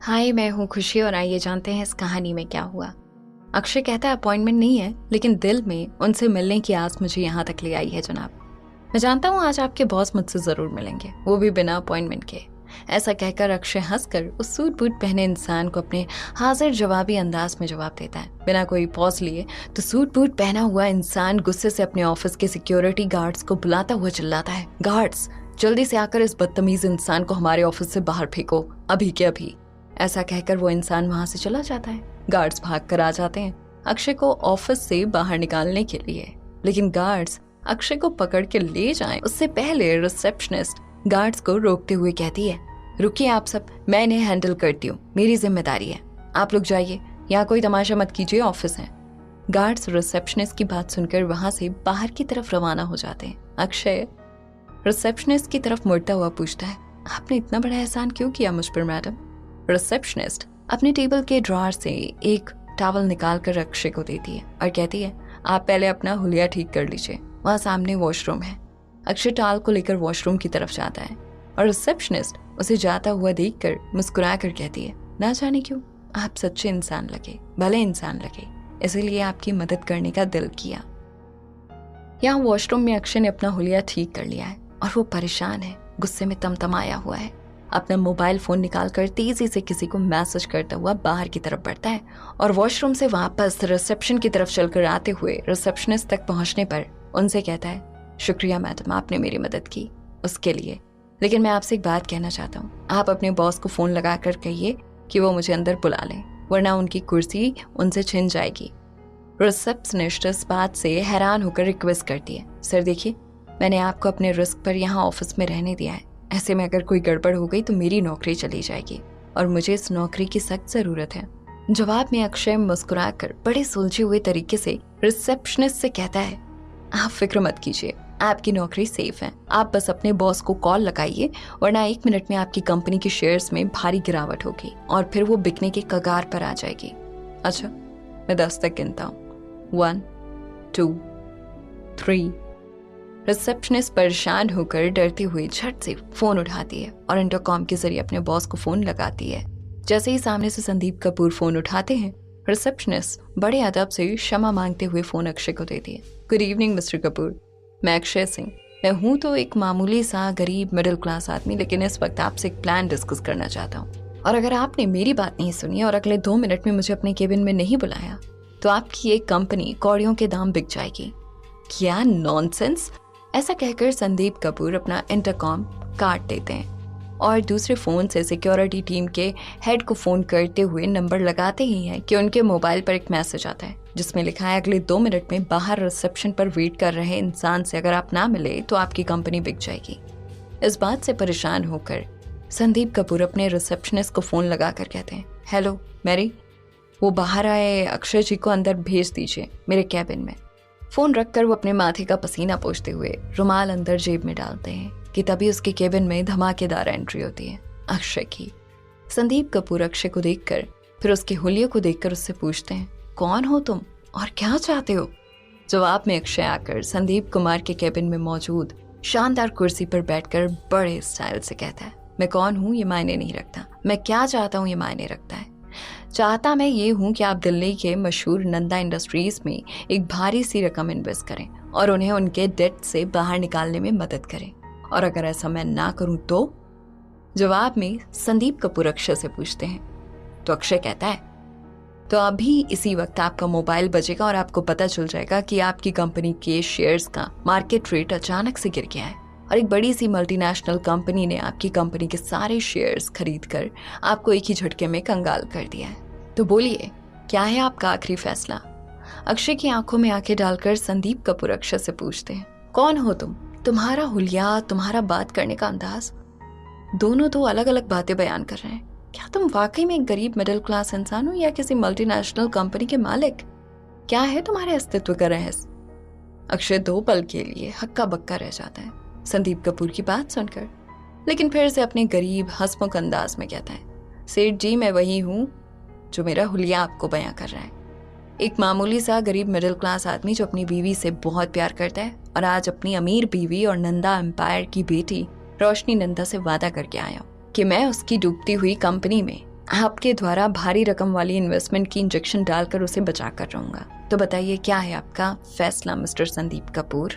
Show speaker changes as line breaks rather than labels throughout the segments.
हाय, मैं हूँ खुशी और आइए जानते हैं इस कहानी में क्या हुआ। अक्षय कहता है अपॉइंटमेंट नहीं है, लेकिन दिल में उनसे मिलने की आस मुझे यहाँ तक ले आई है जनाब। मैं जानता हूँ आज आपके बॉस मुझसे जरूर मिलेंगे, वो भी बिना अपॉइंटमेंट के। ऐसा कहकर अक्षय हंसकर उस सूट बूट पहने इंसान को अपने हाजिर जवाबी अंदाज में जवाब देता है बिना कोई पॉज लिए। तो सूट बूट पहना हुआ इंसान गुस्से से अपने ऑफिस के सिक्योरिटी गार्ड्स को बुलाता हुआ चिल्लाता है, गार्ड्स जल्दी से आकर इस बदतमीज इंसान को हमारे ऑफिस से बाहर फेंको, अभी के अभी। ऐसा कहकर वो इंसान वहां से चला जाता है। गार्ड्स भाग कर आ जाते हैं अक्षय को ऑफिस से बाहर निकालने के लिए, लेकिन गार्ड्स अक्षय को पकड़ के ले जाएं उससे पहले रिसेप्शनिस्ट गार्ड्स को रोकते हुए कहती है, रुकिए आप सब, मैं इन्हें हैंडल करती हूँ, मेरी जिम्मेदारी है, आप लोग जाइए, यहाँ कोई तमाशा मत कीजिए, ऑफिस है। गार्ड्स रिसेप्शनिस्ट की बात सुनकर वहां से बाहर की तरफ रवाना हो जाते हैं। अक्षय रिसेप्शनिस्ट की तरफ मुड़ता हुआ पूछता है, आपने इतना बड़ा एहसान क्यों किया मुझ पर मैडम? रिसेप्शनिस्ट अपने टेबल के ड्रॉअर से एक टॉवल निकाल कर अक्षय को देती है और कहती है, आप पहले अपना हुलिया ठीक कर लीजिए, वहाँ सामने वॉशरूम है। अक्षय टॉवल को लेकर वॉशरूम की तरफ जाता है और रिसेप्शनिस्ट उसे जाता हुआ देखकर मुस्कुरा कर कहती है, ना जाने क्यों आप सच्चे इंसान लगे, भले इंसान लगे, इसीलिए आपकी मदद करने का दिल किया। यहाँ वॉशरूम में अक्षय ने अपना हुलिया ठीक कर लिया है और वो परेशान है, गुस्से में तमतमाया हुआ है। अपना मोबाइल फोन निकालकर तेजी से किसी को मैसेज करता हुआ बाहर की तरफ बढ़ता है और वॉशरूम से वापस रिसेप्शन की तरफ चलकर आते हुए रिसेप्शनिस्ट तक पहुंचने पर उनसे कहता है, शुक्रिया मैडम, आपने मेरी मदद की उसके लिए, लेकिन मैं आपसे एक बात कहना चाहता हूँ, आप अपने बॉस को फोन लगाकर कहिए कि वो मुझे अंदर बुला लें, वरना उनकी कुर्सी उनसे छिन जाएगी। रिसेप्शनिस्ट इस बात से हैरान होकर रिक्वेस्ट करती है, सर देखिए, मैंने आपको अपने रिस्क पर यहाँ ऑफिस में रहने दिया है, ऐसे में अगर कोई गड़बड़ हो गई तो मेरी नौकरी चली जाएगी और मुझे इस नौकरी की सख्त जरूरत है। जवाब में अक्षय मुस्कुराकर बड़े सुलझे हुए तरीके से रिसेप्शनिस्ट से कहता है, आप फिक्र मत कीजिए, आपकी नौकरी सेफ है, आप बस अपने बॉस को कॉल लगाइए, वरना 1 मिनट में आपकी कंपनी के शेयर्स में भारी गिरावट होगी और फिर वो बिकने के कगार पर आ जाएगी। अच्छा, मैं 10 तक गिनता हूँ, 1 2 3। रिसेप्शनिस्ट परेशान होकर डरते हुए झट से फोन उठाती है और इंटरकॉम के जरिए अपने बॉस को फोन लगाती है। जैसे ही सामने से संदीप कपूर फोन उठाते हैं, रिसेप्शनिस्ट बड़े अदब से क्षमा मांगते हुए फोन अक्षय को देती है। गुड इवनिंग मिस्टर कपूर, मैं अक्षय सिंह, मैं हूँ तो एक मामूली सा गरीब मिडिल क्लास आदमी, लेकिन इस वक्त आपसे एक प्लान डिस्कस करना चाहता हूँ और अगर आपने मेरी बात नहीं सुनी और अगले 2 मिनट में मुझे अपने केबिन में नहीं बुलाया तो आपकी एक कंपनी कौड़ियों के दाम बिक जाएगी। क्या नॉनसेंस! ऐसा कहकर संदीप कपूर अपना इंटरकॉम काट देते हैं और दूसरे फोन से सिक्योरिटी टीम के हेड को फोन करते हुए नंबर लगाते ही हैं कि उनके मोबाइल पर एक मैसेज आता है जिसमें लिखा है, अगले 2 मिनट में बाहर रिसेप्शन पर वेट कर रहे इंसान से अगर आप ना मिले तो आपकी कंपनी बिक जाएगी। इस बात से परेशान होकर संदीप कपूर अपने रिसेप्शनिस्ट को फोन लगाकर कहते हैं, हेलो मैरी, वो बाहर आए अक्षय जी को अंदर भेज दीजिए मेरे कैबिन में। फोन रखकर वो अपने माथे का पसीना पोंछते हुए रुमाल अंदर जेब में डालते हैं कि तभी उसके केबिन में धमाकेदार एंट्री होती है अक्षय की। संदीप कपूर अक्षय को देखकर फिर उसके हुलिये को देखकर उससे पूछते हैं, कौन हो तुम और क्या चाहते हो? जवाब में अक्षय आकर संदीप कुमार के केबिन में मौजूद शानदार कुर्सी पर बैठकर बड़े स्टाइल से कहता है, मैं कौन हूँ ये मायने नहीं रखता, मैं क्या चाहता हूँ ये मायने रखता है। चाहता मैं ये हूं कि आप दिल्ली के मशहूर नंदा इंडस्ट्रीज में एक भारी सी रकम इन्वेस्ट करें और उन्हें उनके डेट से बाहर निकालने में मदद करें, और अगर ऐसा मैं ना करूं तो? जवाब में संदीप कपूर अक्षय से पूछते हैं। तो अक्षय कहता है, तो अभी इसी वक्त आपका मोबाइल बजेगा और आपको पता चल जाएगा कि आपकी कंपनी के शेयर्स का मार्केट रेट अचानक से गिर गया है और एक बड़ी सी मल्टीनेशनल कंपनी ने आपकी कंपनी के सारे शेयर्स खरीदकर आपको एक ही झटके में कंगाल कर दिया है। तो बोलिए, क्या है आपका आखिरी फैसला? अक्षय की आंखों में आंखें डालकर संदीप कपूर अक्षय से पूछते हैं, कौन हो तुम? तुम्हारा हुलिया, तुम्हारा बात करने का अंदाज, दोनों दो अलग अलग बातें बयान कर रहे हैं। क्या तुम वाकई में एक गरीब मिडिल क्लास इंसान हो या किसी मल्टीनेशनल कंपनी के मालिक? क्या है तुम्हारे अस्तित्व का रहस्य? अक्षय 2 पल के लिए हक्का बक्का रह जाता है संदीप कपूर की बात सुनकर, लेकिन फिर से अपने गरीब हंसमुख अंदाज में कहता है, सेठ जी, मैं वही हूँ जो मेरा हुलिया आपको बयां कर रहा है। एक मामूली सा गरीब मिडिल क्लास आदमी जो अपनी बीवी से बहुत प्यार करता है और आज अपनी अमीर बीवी और नंदा एम्पायर की बेटी रोशनी नंदा से वादा करके आया हूँ कि मैं उसकी डूबती हुई कंपनी में आपके द्वारा भारी रकम वाली इन्वेस्टमेंट की इंजेक्शन डालकर उसे बचा कर रहूंगा। तो बताइए क्या है आपका फैसला मिस्टर संदीप कपूर?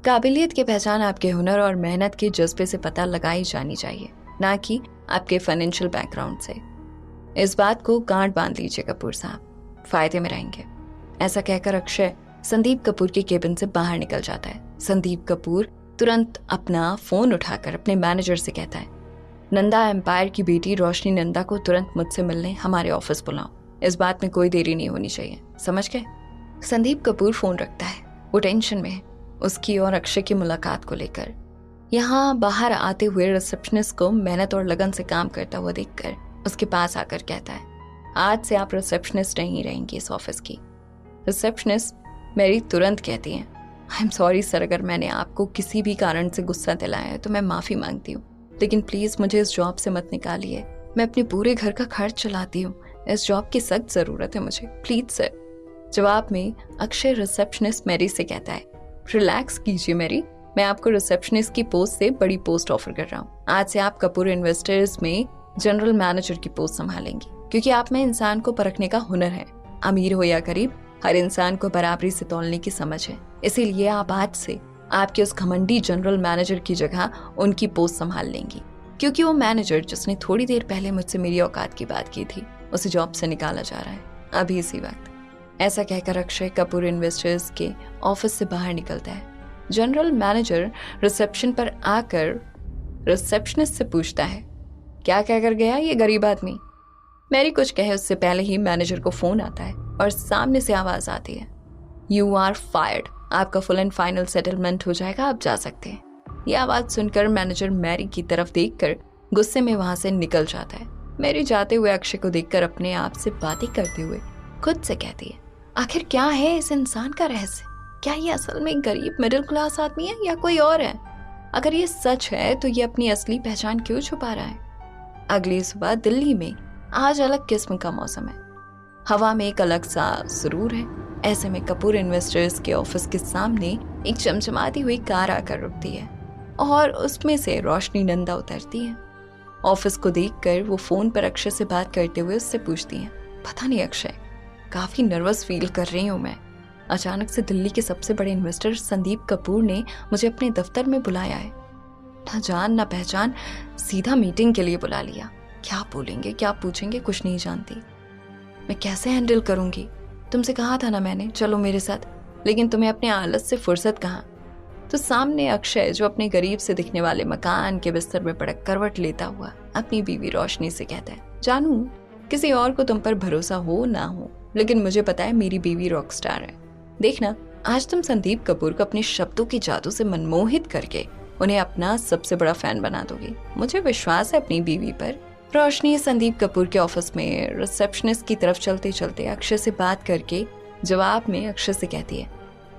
काबिलियत की पहचान आपके हुनर और मेहनत के जज्बे से पता लगाई जानी चाहिए, ना कि आपके फाइनेंशियल बैकग्राउंड से। इस बात को गांठ बांध लीजिए कपूर साहब, फायदे में रहेंगे। ऐसा कहकर अक्षय संदीप कपूर के केबिन से बाहर निकल जाता है। संदीप कपूर तुरंत अपना फोन उठाकर अपने मैनेजर से कहता है, नंदा एम्पायर की बेटी रोशनी नंदा को तुरंत मुझसे मिलने हमारे ऑफिस बुलाओ। इस बात में कोई देरी नहीं होनी चाहिए, समझ गए? संदीप कपूर फोन रखता है। वो टेंशन में है उसकी और अक्षय की मुलाकात को लेकर। यहाँ बाहर आते हुए रिसेप्शनिस्ट को मेहनत और लगन से काम करता हुआ देखकर उसके पास आकर कहता है, आज से आप रिसेप्शनिस्ट नहीं रहेंगी इस ऑफिस की। रिसेप्शनिस्ट मेरी तुरंत कहती है, आई एम सॉरी सर, अगर मैंने आपको किसी भी कारण से गुस्सा दिलाया है तो मैं माफ़ी मांगती हूँ, लेकिन प्लीज़ मुझे इस जॉब से मत निकालिए। मैं अपने पूरे घर का खर्च चलाती हूँ, इस जॉब की सख्त ज़रूरत है मुझे, प्लीज़ सर। जवाब में अक्षय रिसेप्शनिस्ट मैरी से कहता है, रिलैक्स कीजिए मैरी, मैं आपको रिसेप्शनिस्ट की पोस्ट से बड़ी पोस्ट ऑफर कर रहा हूँ। आज से आप कपूर इन्वेस्टर्स में जनरल मैनेजर की पोस्ट संभालेंगी, क्योंकि आप में इंसान को परखने का हुनर है। अमीर हो या गरीब, हर इंसान को बराबरी से तौलने की समझ है। इसीलिए आप आज से आपके उस घमंडी जनरल मैनेजर की जगह उनकी पोस्ट संभाल लेंगी, क्योंकि वो मैनेजर जिसने थोड़ी देर पहले मुझसे मेरी औकात की बात की थी, उसे जॉब से निकाला जा रहा है अभी इसी वक्त। ऐसा कहकर अक्षय कपूर इन्वेस्टर्स के ऑफिस से बाहर निकलता है। जनरल मैनेजर रिसेप्शन पर आकर रिसेप्शनिस्ट से पूछता है, क्या कहकर गया ये गरीब आदमी? मैरी कुछ कहे उससे पहले ही मैनेजर को फोन आता है और सामने से आवाज आती है, यू आर फायर्ड, आपका फुल एंड फाइनल सेटलमेंट हो जाएगा, आप जा सकते हैं। यह आवाज सुनकर मैनेजर मैरी की तरफ देखकर गुस्से में वहां से निकल जाता है। मैरी जाते हुए अक्षय को देखकर अपने आप से बातें करते हुए खुद से कहती है, आखिर क्या है इस इंसान का रहस्य? क्या ये असल में गरीब मिडिल क्लास आदमी है या कोई और है? अगर ये सच है तो ये अपनी असली पहचान क्यों छुपा रहा है? अगली सुबह दिल्ली में आज अलग किस्म का मौसम है, हवा में एक अलग सा सुरूर है। ऐसे में कपूर इन्वेस्टर्स के ऑफिस के सामने एक चमचमाती हुई कार आकर रुकती है और उसमें से रोशनी नंदा उतरती है। ऑफिस को देखकर वो फोन पर अक्षय से बात करते हुए उससे पूछती हैं, पता नहीं अक्षय, काफी नर्वस फील कर रही हूँ मैं। अचानक से दिल्ली के सबसे बड़े इन्वेस्टर संदीप कपूर ने मुझे अपने दफ्तर में बुलाया है। ना जान ना पहचान, सीधा मीटिंग के लिए बुला लिया। क्या बोलेंगे क्या पूछेंगे कुछ नहीं जानती। मैं कैसे हैंडल करूंगी? तुमसे कहा था ना मैंने, चलो मेरे साथ, लेकिन तुम्हें अपने आलस से फुर्सत कहाँ। तो सामने अक्षय जो अपने गरीब से दिखने वाले मकान के बिस्तर में पड़क करवट लेता हुआ अपनी बीवी रोशनी से कहता है, जानू किसी और को तुम पर भरोसा हो ना हो, लेकिन मुझे पता है मेरी बीवी रॉकस्टार है। देखना आज तुम संदीप कपूर को अपने शब्दों के जादू से मनमोहित करके उन्हें अपना सबसे बड़ा फैन बना दोगी। मुझे विश्वास है अपनी बीवी पर। रोशनी संदीप कपूर के ऑफिस में रिसेप्शनिस्ट की तरफ चलते चलते अक्षय से बात करके जवाब में अक्षय से कहती है,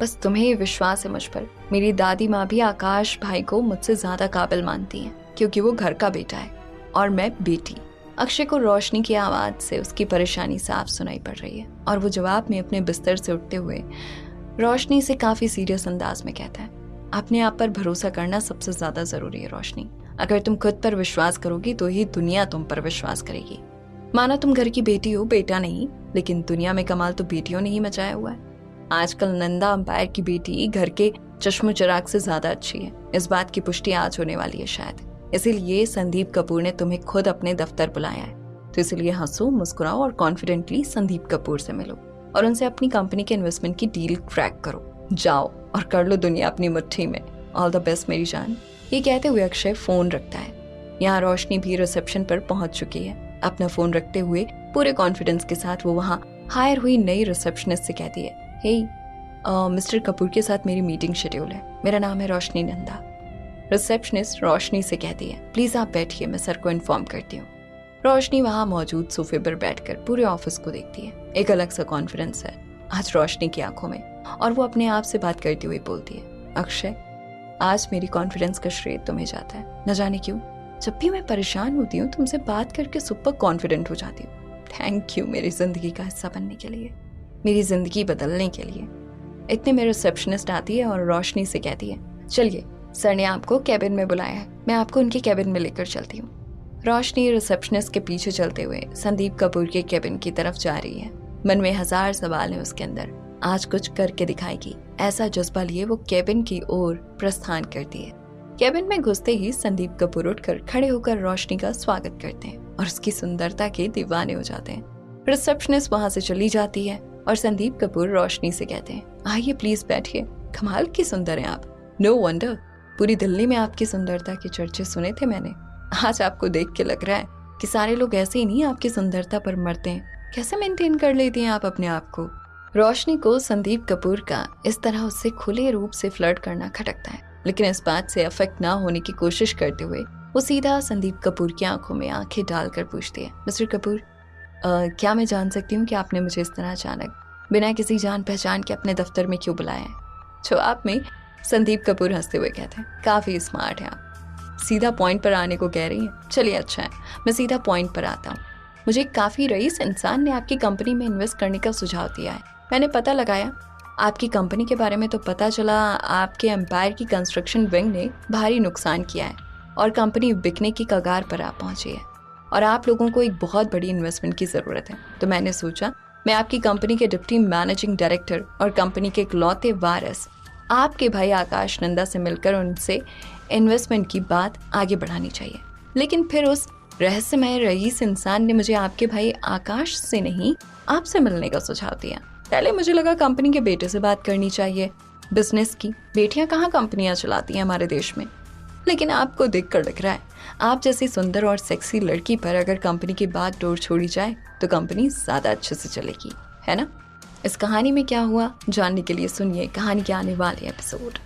बस तुम्हें विश्वास है मुझ पर। मेरी दादी माँ भी आकाश भाई को मुझसे ज्यादा काबिल मानती हैं, क्योंकि वो घर का बेटा है और मैं बेटी। अक्षय को रोशनी की आवाज से उसकी परेशानी साफ सुनाई पड़ रही है और वो जवाब में अपने बिस्तर से उठते हुए रोशनी से काफी सीरियस अंदाज में कहता है, अपने आप पर भरोसा करना सबसे ज्यादा जरूरी है रोशनी। अगर तुम खुद पर विश्वास करोगी तो ही दुनिया तुम पर विश्वास करेगी। माना तुम घर की बेटी हो, बेटा नहीं, लेकिन दुनिया में कमाल तो बेटियों ने ही मचाया हुआ है। आजकल नंदा अंपायर की बेटी घर के चश्मो चिराग से ज्यादा अच्छी है। इस बात की पुष्टि आज होने वाली है शायद। इसीलिए संदीप कपूर ने तुम्हें खुद अपने दफ्तर बुलाया है। तो इसलिए हंसो, मुस्कुराओ और कॉन्फिडेंटली संदीप कपूर से मिलो और उनसे अपनी कंपनी के इन्वेस्टमेंट की डील क्रैक करो। जाओ और कर लो दुनिया अपनी मुट्ठी में। ऑल द बेस्ट मेरी जान। ये कहते हुए अक्षय फोन रखता है। यहाँ रोशनी भी रिसेप्शन पर पहुंच चुकी है। अपना फोन रखते हुए पूरे कॉन्फिडेंस के साथ वो वहाँ हायर हुई नई रिसेप्शनिस्ट से कहती है, हे मिस्टर कपूर के साथ मेरी मीटिंग शेड्यूल है। मेरा नाम है रोशनी नंदा। रिसेप्शनिस्ट रोशनी से कहती है, प्लीज आप बैठिए, मैं सर को इन्फॉर्म करती हूँ। रोशनी वहाँ मौजूद सोफे पर बैठकर पूरे ऑफिस को देखती है। एक अलग सा कॉन्फिडेंस है आज रोशनी की आंखों में और वो अपने आप से बात करती हुई बोलती है, अक्षय आज मेरी कॉन्फिडेंस का श्रेय तुम्हें जाता है। न जाने क्यों जब भी मैं परेशान होती हूँ तुमसे बात करके सुपर कॉन्फिडेंट हो जाती हूँ। थैंक यू मेरी जिंदगी का हिस्सा बनने के लिए, मेरी जिंदगी बदलने के लिए। इतने में रिसेप्शनिस्ट आती है और रोशनी से कहती है, चलिए सर ने आपको कैबिन में बुलाया है, मैं आपको उनके कैबिन में लेकर चलती हूँ। रोशनी रिसेप्शनिस्ट के पीछे चलते हुए संदीप कपूर के केबिन की तरफ जा रही है। मन में हजार सवाल हैं उसके अंदर। आज कुछ करके दिखाएगी, ऐसा जज्बा लिए वो केबिन की ओर प्रस्थान करती है। केबिन में घुसते ही संदीप कपूर उठकर खड़े होकर रोशनी का स्वागत करते हैं और उसकी सुंदरता के दीवाने हो जाते हैं। रिसेप्शनिस्ट वहां से चली जाती है और संदीप कपूर रोशनी से कहते हैं, आइए प्लीज बैठिए, कमाल की सुंदर हैं आप। नो वंडर, पूरी दिल्ली में आपकी सुंदरता के चर्चे सुने थे मैंने। आज आपको देख के लग रहा है कि सारे लोग ऐसे ही नहीं आपकी सुंदरता पर मरते हैं। कैसे मेंटेन कर लेती हैं आप अपने आप को। रोशनी को संदीप कपूर का इस तरह उससे खुले रूप से फ्लर्ट करना खटकता है, लेकिन इस बात से अफेक्ट ना होने की कोशिश करते हुए वो सीधा संदीप कपूर की आंखों में आंखें डालकर पूछती है, मिस्टर कपूर, क्या मैं जान सकती हूँ कि आपने मुझे इस तरह अचानक बिना किसी जान पहचान के अपने दफ्तर में क्यों बुलाया है। जवाब में संदीप कपूर हंसते हुए कहते हैं, काफी स्मार्ट है आप, सीधा पॉइंट पर आने को कह रही हैं। चलिए अच्छा है, मैं सीधा पॉइंट पर आता हूँ। मुझे काफी रईस इंसान ने आपकी कंपनी में इन्वेस्ट करने का सुझाव दिया है। मैंने पता लगाया, आपकी कंपनी के बारे में तो पता चला आपके एम्पायर की कंस्ट्रक्शन विंग ने भारी नुकसान किया है और कंपनी बिकने की कगार पर आ पहुंची है और आप लोगों को एक बहुत बड़ी इन्वेस्टमेंट की ज़रूरत है। तो मैंने सोचा मैं आपकी कंपनी के डिप्टी मैनेजिंग डायरेक्टर और कंपनी के इकलौते वारिस आपके भाई आकाश नंदा से मिलकर उनसे इन्वेस्टमेंट की बात आगे बढ़ानी चाहिए। लेकिन फिर उस रहस्यमय रईस इंसान ने मुझे आपके भाई आकाश से नहीं, आपसे मिलने का सुझाव दिया। पहले मुझे लगा कंपनी के बेटे से बात करनी चाहिए, बिजनेस की। बेटियां कहाँ कंपनियां चलाती हैं हमारे देश में। लेकिन आपको देखकर लग रहा है आप जैसी सुंदर और सेक्सी लड़की पर अगर कंपनी की बात डोर छोड़ी जाए तो कंपनी ज़्यादा अच्छे से चलेगी, है ना। इस कहानी में क्या हुआ जानने के लिए सुनिए कहानी के आने वाले एपिसोड।